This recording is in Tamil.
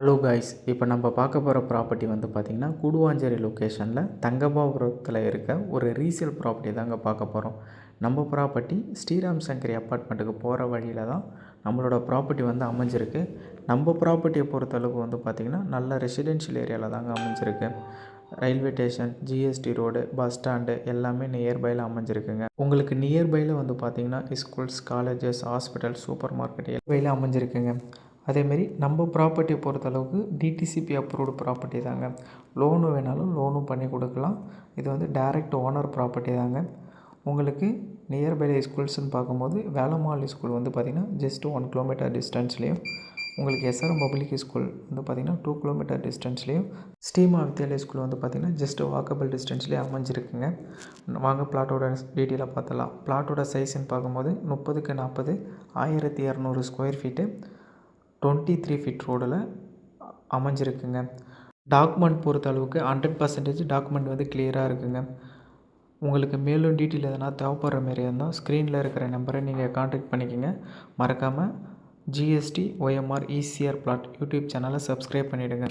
ஹலோ காய்ஸ், இப்போ நம்ம பார்க்க போகிற ப்ராப்பர்ட்டி வந்து பார்த்திங்கன்னா கூடுவாஞ்சேரி லொக்கேஷனில் தங்கபாபுரத்தில் இருக்க ஒரு ரீசேல் ப்ராப்பர்ட்டி தாங்க பார்க்க போகிறோம். நம்ம ப்ராப்பர்ட்டி ஸ்ரீராம் சங்கரி அப்பார்ட்மெண்ட்டுக்கு போகிற வழியில் தான் நம்மளோட ப்ராப்பர்ட்டி வந்து அமைஞ்சிருக்கு. நம்ம ப்ராப்பர்ட்டியை பொறுத்தளவுக்கு வந்து பார்த்திங்கன்னா நல்ல ரெசிடென்ஷியல் ஏரியாவில் தாங்க அமைஞ்சிருக்கு. Railway station, GST road, bus stand எல்லாமே நியர்பையில் அமைஞ்சிருக்குங்க. உங்களுக்கு நியர்பையில் வந்து பார்த்திங்கன்னா schools, colleges, hospital, super market நியர்பையில் அமைஞ்சிருக்குங்க. அதேமாரி நம்ம ப்ராப்பர்ட்டியை பொறுத்தளவுக்கு டிடிசிபி அப்ரூவ்டு ப்ராப்பர்ட்டி தாங்க. லோனு வேணாலும் லோனும் பண்ணி கொடுக்கலாம். இது வந்து டைரக்ட் ஓனர் ப்ராப்பர்ட்டி தாங்க. உங்களுக்கு நியர்பை ஸ்கூல்ஸ்னு பார்க்கும்போது வேலம்மாள் ஸ்கூல் வந்து பார்த்திங்கன்னா ஜஸ்ட் 1 கிலோமீட்டர் டிஸ்டன்ஸ்லேயும், உங்களுக்கு எஸ்ஆர்எம் பப்ளிக் ஸ்கூல் வந்து பார்த்திங்கன்னா 2 கிலோமீட்டர் டிஸ்டன்ஸ்லேயும், ஸ்ரீமா வித்யாலயா ஸ்கூல் வந்து பார்த்திங்கன்னா ஜஸ்ட் வாக்கபிள் டிஸ்டன்ஸ்லேயே அமைஞ்சிருக்குங்க. வாங்க பிளாட்டோட டீட்டெயிலாக பார்த்தலாம். பிளாட்டோட சைஸ்ன்னு பார்க்கும்போது 30க்கு 40 1200 ஸ்கொயர் ஃபீட்டு 23 ஃபீட் ரோடில் அமைஞ்சிருக்குங்க. டாக்குமெண்ட் பொறுத்த அளவுக்கு 100% டாக்குமெண்ட் வந்து கிளியராக இருக்குங்க. உங்களுக்கு மேலும் டீட்டெயில் எதனா தேவைப்படுற மாரி இருந்தால் ஸ்க்ரீனில் இருக்கிற நம்பரை நீங்கள் கான்டாக்ட் பண்ணிக்கோங்க. மறக்காமல் GST OMR ECR flat YouTube சேனலை சப்ஸ்கிரைப் பண்ணிவிடுங்க.